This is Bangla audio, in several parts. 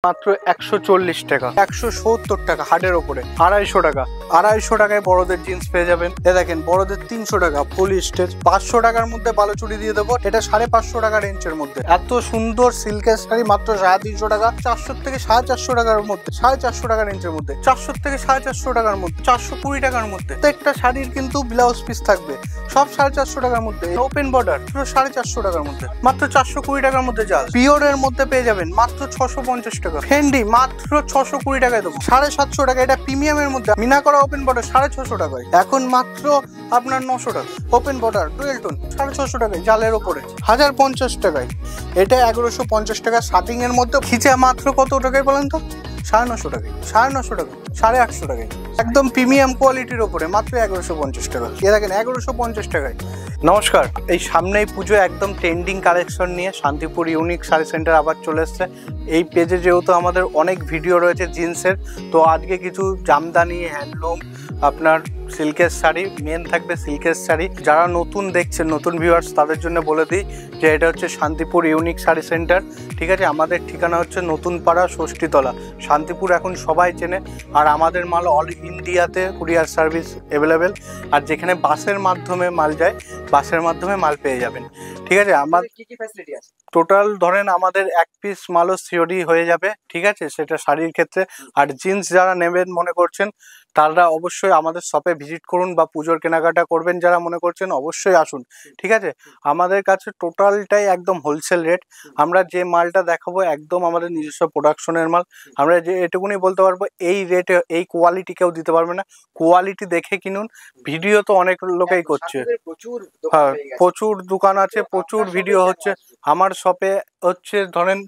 মাত্র 140 টাকা, 170 টাকা হাটের ওপরে, 250 টাকা, 250 টাকায় বড়দের জিন্স পেয়ে যাবেন। এ দেখেন বড়দের 300 টাকা ফুল স্টেজ, 500 টাকার মধ্যে বালুচুরি দিয়ে দেবো, এটা 550 টাকা রেঞ্জের মধ্যে। এত সুন্দর সিল্কের শাড়ি মাত্র 350 টাকা, 400 থেকে 450 টাকার মধ্যে, 450 টাকা রেঞ্জের মধ্যে, 400 থেকে 450 টাকার মধ্যে, 420 টাকার মধ্যে। প্রত্যেকটা শাড়ির কিন্তু ব্লাউজ পিস থাকবে, সব 450 টাকার মধ্যে। ওপেন বর্ডার পুরো 450 টাকার মধ্যে, মাত্র 420 টাকার মধ্যে। জাল পিওরের মধ্যে পেয়ে যাবেন মাত্র 650 টাকা। ফেন্ডি মাত্র 620 টাকায় দেবো, 750 টাকা। এটা প্রিমিয়ামের মধ্যে মিনা করা ওপেন বর্ডার 650 টাকায়, এখন মাত্র আপনার 900 টাকা। ওপেন বর্ডার ডুয়েল টোন 650 টাকায়, জালের ওপরে 1050 টাকায়। এটা 1150 টাকা শার্টিং এর মধ্যে। খিচা মাত্র কত টাকায় বলেন তো? 950 টাকায়, 950 টাকা, 850 টাকায়। একদম প্রিমিয়াম কোয়ালিটির ওপরে মাত্র 1150 টাকা। এ দেখেন 1150 টাকায়। নমস্কার, এই সামনেই পুজো, একদম ট্রেন্ডিং কালেকশন নিয়ে শান্তিপুর ইউনিক শাড়ি সেন্টার আবার চলে এসছে। এই পেজে যেহেতু আমাদের অনেক ভিডিও রয়েছে জিন্সের, তো আজকে কিছু জামদানি, হ্যান্ডলুম, আপনার সিল্কের শাড়ি, মেন থাকবে সিল্কের শাড়ি। যারা নতুন দেখছেন, নতুন ভিউয়ার্স, তাদের জন্য বলে দিই যে এটা হচ্ছে শান্তিপুর ইউনিক শাড়ি সেন্টার। ঠিক আছে, আমাদের ঠিকানা হচ্ছে নতুন পাড়া, ষষ্ঠীতলা। শান্তিপুর এখন সবাই চেনে, আর আমাদের মাল অল ইন্ডিয়াতে কুরিয়ার সার্ভিস অ্যাভেলেবেল। আর যেখানে বাসের মাধ্যমে মাল যায়, বাসের মাধ্যমে মাল পেয়ে যাবেন। ঠিক আছে, আমার কি কি ফ্যাসিলিটি আছে? টোটাল ধরেন আমাদের এক পিস মালও সিওডি হয়ে যাবে। ঠিক আছে, সেটা শাড়ির ক্ষেত্রে। আর জিন্স যারা নেবেন মনে করছেন, তারা অবশ্যই আমাদের শপে ভিজিট করুন, বা পুজোর কেনাকাটা করবেন যারা মনে করছেন, অবশ্যই আসুন। ঠিক আছে, আমাদের কাছে টোটালটাই একদম হোলসেল রেট। আমরা যে মালটা দেখাবো একদম আমাদের নিজস্ব প্রোডাকশনের মাল। আমরা যে এটুকুনি বলতে পারবো, এই রেটে এই কোয়ালিটি কেউ দিতে পারবে না। কোয়ালিটি দেখে কিনুন। ভিডিও তো অনেক লোকেই করছে, প্রচুর হ্যাঁ প্রচুর দোকান আছে, প্রচুর ভিডিও হচ্ছে। আমার শপে হচ্ছে ধরেন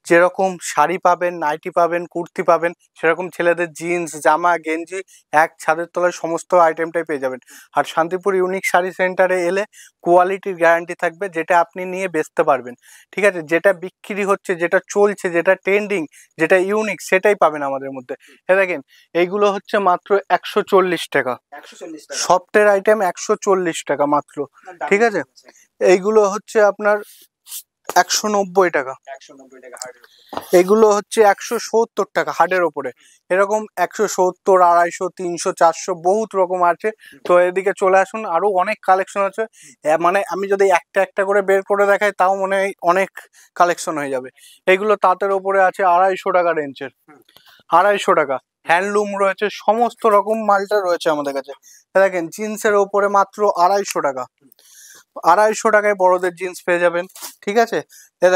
যেরকম শাড়ি পাবেন, নাইটি পাবেন, কুর্তি পাবেন, সেরকম ছেলেদের জিন্স, জামা, গেঞ্জি এক ছাদের তলায় সমস্ত আইটেমটাই পেয়ে যাবেন। আর শান্তিপুর ইউনিক শাড়ি সেন্টারে এলে কোয়ালিটির গ্যারান্টি থাকবে, যেটা আপনি নিয়ে বেচতে পারবেন। ঠিক আছে, যেটা বিক্রি হচ্ছে, যেটা চলছে, যেটা ট্রেন্ডিং, যেটা ইউনিক, সেটাই পাবেন আমাদের মধ্যে। দেখেন এইগুলো হচ্ছে মাত্র 140 টাকা, 140 টাকা সফটের আইটেম 140 টাকা মাত্র। ঠিক আছে, এইগুলো হচ্ছে আপনার 190 টাকা, 190 টাকা হার্ডের উপর। এগুলো হচ্ছে 170 টাকা হার্ডের ওপরে। এরকম 170, 250, 300, 400 বহুত রকম আছে। তো এদিকে চলে আসুন, আরো অনেক কালেকশন আছে। মানে আমি যদি একটা একটা করে বের করে দেখাই, তাও মনে হয় অনেক কালেকশন হয়ে যাবে। এগুলো তাঁতের ওপরে আছে 250 টাকা রেঞ্জের, 250 টাকা। হ্যান্ডলুম রয়েছে, সমস্ত রকম মালটা রয়েছে আমাদের কাছে। দেখেন জিন্সের ওপরে মাত্র 250 টাকা, 250 টাকায় বড়দের জিন্স পেয়ে যাবেন। ঠিক আছে,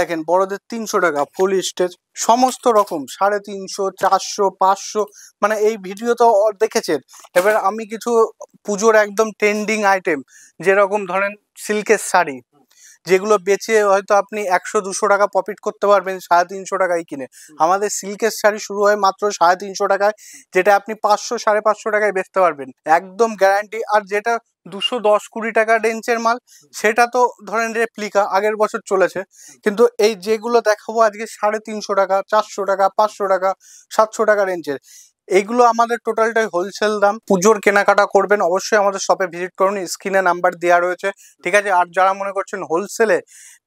দেখেন বড়দের 300 টাকা ফুল স্টেজ, সমস্ত রকম 350, 400, 500। মানে এই ভিডিও তো দেখেছেন। এবার আমি কিছু পুজোর একদম ট্রেন্ডিং আইটেম, যেরকম ধরেন সিল্কের শাড়ি, যেগুলো বেচে হয়তো আপনি 100-200 টাকা প্রফিট করতে পারবেন 350 টাকায় কিনে। আমাদের সিল্কের শাড়ি শুরু হয় মাত্র 350 টাকায়, যেটা আপনি 500, 550 টাকায় বেচতে পারবেন, একদম গ্যারান্টি। আর যেটা 210-20 টাকা রেঞ্জের মাল, সেটা তো ধরেন রেপ্লিকা, আগের বছর চলেছে। কিন্তু এই যেগুলো দেখাবো আজকে 350 টাকা, 400 টাকা, 500 টাকা, 700 টাকা রেঞ্জের, এইগুলো আমাদের টোটালটাই হোলসেল দাম। পুজোর কেনাকাটা করবেন অবশ্যই আমাদের শপে ভিজিট করুন, স্ক্রিনে নাম্বার দেওয়া রয়েছে। ঠিক আছে, আর যারা মনে করছেন হোলসেলে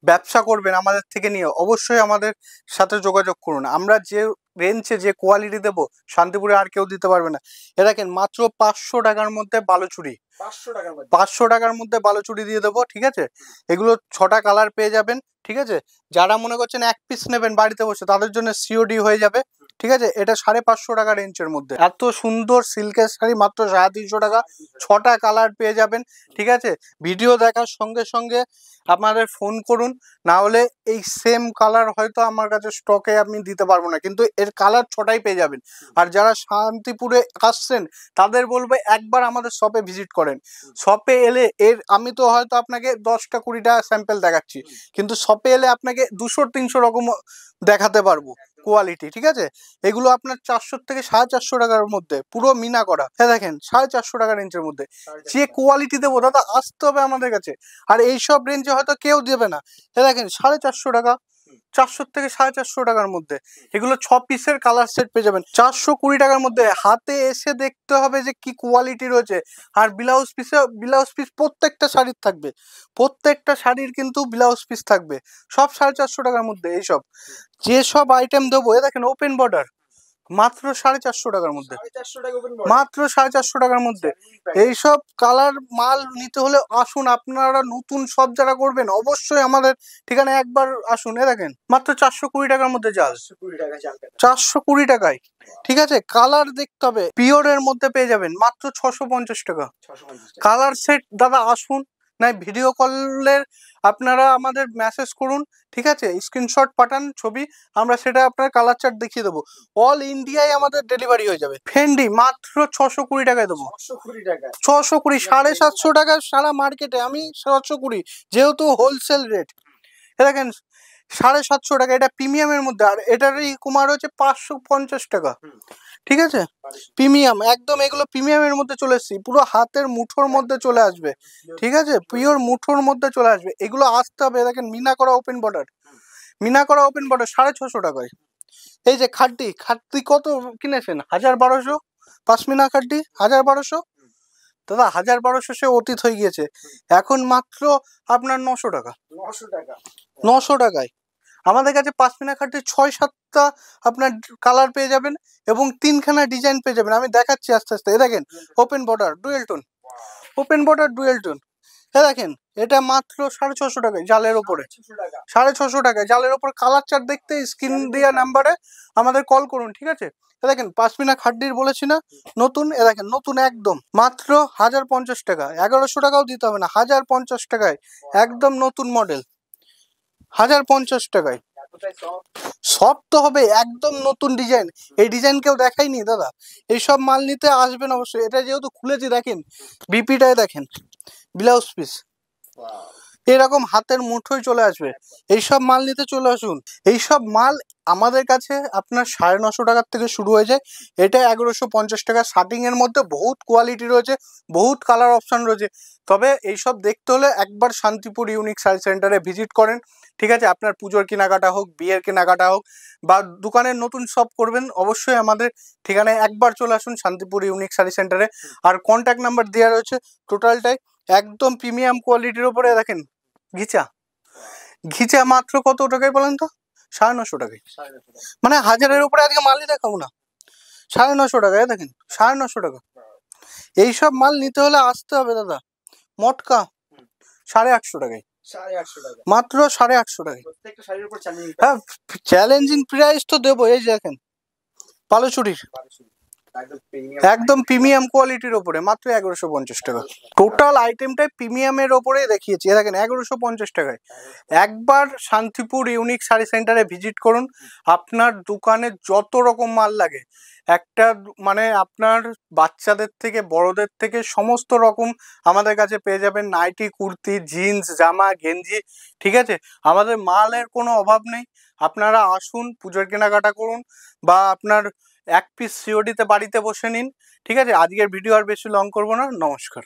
ব্যবসা করবেন আমাদের থেকে নিয়ে, অবশ্যই আমাদের সাথে যোগাযোগ করুন। আমরা যে রেঞ্জে যে কোয়ালিটি দেবো, শান্তিপুরে আর কেউ দিতে পারবে না। এ দেখেন মাত্র 500 টাকার মধ্যে বালুচুরি, 500 টাকার মধ্যে 500 টাকার মধ্যে বালুচুরি দিয়ে দেবো। ঠিক আছে, এগুলো 6টা কালার পেয়ে যাবেন। ঠিক আছে, যারা মনে করছেন এক পিস নেবেন বাড়িতে বসে, তাদের জন্য সিওডি হয়ে যাবে। ঠিক আছে, এটা 550 টাকা রেঞ্জের মধ্যে। এত সুন্দর সিল্কের শাড়ি মাত্র 350 টাকা, 6টা কালার পেয়ে যাবেন। ঠিক আছে, ভিডিও দেখার সঙ্গে সঙ্গে আপনাদের ফোন করুন, না হলে এই সেম কালার হয়তো আমার কাছে স্টকে আমি দিতে পারবো না, কিন্তু এর কালার 6টাই পেয়ে যাবেন। আর যারা শান্তিপুরে আসছেন, তাদের বলবো একবার আমাদের শপে ভিজিট করেন। শপে এলে আমি তো হয়তো আপনাকে 10টা 20টা স্যাম্পেল দেখাচ্ছি, কিন্তু শপে এলে আপনাকে 200-300 রকম দেখাতে পারবো কোয়ালিটি। ঠিক আছে, এগুলো আপনার 400 থেকে 450 টাকার মধ্যে, পুরো মিনা করা। দেখেন 450 টাকা রেঞ্জের মধ্যে যে কোয়ালিটি দেবো, দাদা আসতে হবে আমাদের কাছে। আর এইসব রেঞ্জে হয়তো কেউ দেবে না। দেখেন 450 টাকা, 400 থেকে 450 টাকার মধ্যে। এগুলো 6 পিসের কালার সেট পেয়ে যাবেন 420 টাকার মধ্যে। হাতে এসে দেখতে হবে যে কি কোয়ালিটি রয়েছে। আর ব্লাউজ পিস প্রত্যেকটা শাড়ির থাকবে, প্রত্যেকটা শাড়ির কিন্তু ব্লাউজ পিস থাকবে। সব 450 টাকার মধ্যে। এইসব যেসব আইটেম দেবো, এ দেখেন ওপেন বর্ডার মাত্র 450 টাকার মধ্যে, 450 টাকা ওপেন মাত্র 450 টাকার মধ্যে। এইসব কালার মাল নিতে হলে আসুন, আপনারা নতুন সব যারা করবেন অবশ্যই আমাদের ঠিকানায় একবার আসুন। এ দেখেন মাত্র 420 টাকার মধ্যে জাল, 420 টাকা জাল পেন। 420 টাকায়। ঠিক আছে, কালার দেখতে হবে, পিওরের মধ্যে পেয়ে যাবেন মাত্র 650 টাকা 650 টাকা। Colour set. দাদা আসুন, নাই ভিডিও কলের আপনারা আমাদের মেসেজ করুন, ঠিক আছে, স্ক্রিনশট পাঠান ছবি, আমরা সেটা আপনার কালার চার্ট দেখিয়ে দেবো। অল ইন্ডিয়ায় আমাদের ডেলিভারি হয়ে যাবে। ফেন্ডি মাত্র 620 টাকায় দেবো, 620 টাকা। 620, 750 টাকা সারা মার্কেটে, আমি 720 যেহেতু হোলসেল রেট। দেখেন 750 টাকা, এটা প্রিমিয়ামের মধ্যে। আর এটারই কুমার হচ্ছে 550 টাকা। ঠিক আছে, প্রিমিয়াম একদম, এগুলো প্রিমিয়ামের মধ্যে চলে এসেছি, পুরো হাতের মুঠোর মধ্যে চলে আসবে। ঠিক আছে, পিওর মুঠোর মধ্যে চলে আসবে। এগুলো আসতে হবে। দেখেন মিনা করা ওপেন বর্ডার, মিনা করা ওপেন বর্ডার 650 টাকায়। এই যে খাট্টি কত কিনেছেন? 1200। পাশমিনা খাট্টি 1200। দাদা 1200 সে অতীত হয়ে গিয়েছে, এখন মাত্র আপনার 900 টাকা। 900 টাকা। 900 টাকায় আমাদের কাছে পাশমিনা খাট্টির 6-7টা আপনার কালার পেয়ে যাবেন এবং 3খানা ডিজাইন পেয়ে যাবেন। আমি দেখাচ্ছি আস্তে আস্তে। এ দেখেন open border dual tone, open border dual tone. এ দেখেন এটা মাত্র 650 টাকায় জালের ওপরে, 600 টাকা। 650 টাকায় জালের ওপর। কালার চার্ট দেখতে স্ক্রিন দেওয়া নাম্বারে আমাদের কল করুন। ঠিক আছে, এ দেখেন পাশমিনা খাড্ডির বলেছি না নতুন। এ দেখেন নতুন একদম মাত্র 1050 টাকা, 1100 টাকাও দিতে হবে না, 1050 টাকায় একদম নতুন মডেল, 1050 টাকায়। এতটাই সফট। সব তো হবে, একদম নতুন ডিজাইন। এই ডিজাইন কেউ দেখায়নি দাদা। এইসব মাল নিতে আসবেন অবশ্যই। এটা যেহেতু খুলেছি দেখেন, বিপিটায় দেখেন ব্লাউজ পিস ওয়াও। এরকম হাতের মুঠোয় চলে আসবে। এইসব মাল নিতে চলে আসুন। এইসব মাল আমাদের কাছে আপনার 950 টাকার থেকে শুরু হয়ে যায়, এটা 1150 টাকা স্টার্টিং এর মধ্যে। বহুত কোয়ালিটি রয়েছে, বহুত কালার অপশন রয়েছে। তবে এইসব দেখতে হলে একবার শান্তিপুর ইউনিক শাড়ি সেন্টারে ভিজিট করেন। ঠিক আছে, আপনার পুজোর কেনাকাটা হোক, বিয়ের কেনাকাটা হোক, বা দোকানের নতুন শপ করবেন, অবশ্যই আমাদের ঠিকানায় একবার চলে আসুন শান্তিপুর ইউনিক শাড়ি সেন্টারে। আর কন্ট্যাক্ট নাম্বার দেওয়া রয়েছে টোটালটাই একদম প্রিমিয়াম কোয়ালিটির ওপরে। দেখেন ঘিচা মাত্র কত টাকায় বলেন তো? 950 টাকায়। 950 টাকা। মানে 1000-এর উপরে আজকে মালই দেখাবো না। 950 টাকায় দেখেন, 950 টাকা। এইসব মাল নিতে হলে আসতে হবে দাদা। মটকা 850 টাকায়, 850 টাকা। মাত্র 850 টাকায়। প্রত্যেকটা শাড়ির উপর চ্যালেঞ্জিং হ্যাঁ, চ্যালেঞ্জিং প্রাইস তো দেবো। এই যে দেখেন পালোচুরির প্রাইস। একদম প্রিমিয়াম। একদম প্রিমিয়াম কোয়ালিটির ওপরে মাত্র 1150 টাকা। টোটাল আইটেমটাই প্রিমিয়ামের ওপরে দেখিয়েছি। দেখেন 1150 টাকায়। একবার শান্তিপুর ইউনিক শাড়ি সেন্টারে ভিজিট করুন। আপনার দোকানে যত রকম মাল লাগে, একটা মানে আপনার বাচ্চাদের থেকে বড়দের থেকে সমস্ত রকম আমাদের কাছে পেয়ে যাবেন। নাইটি, কুর্তি, জিন্স, জামা, গেঞ্জি। ঠিক আছে, আমাদের মালের কোনো অভাব নেই। আপনারা আসুন, পুজোর কেনাকাটা করুন, বা আপনার 1 পিস সিওডিতে বাড়িতে বসে নিন। ঠিক আছে, আজকের ভিডিও আর বেশি লং করবো না। নমস্কার।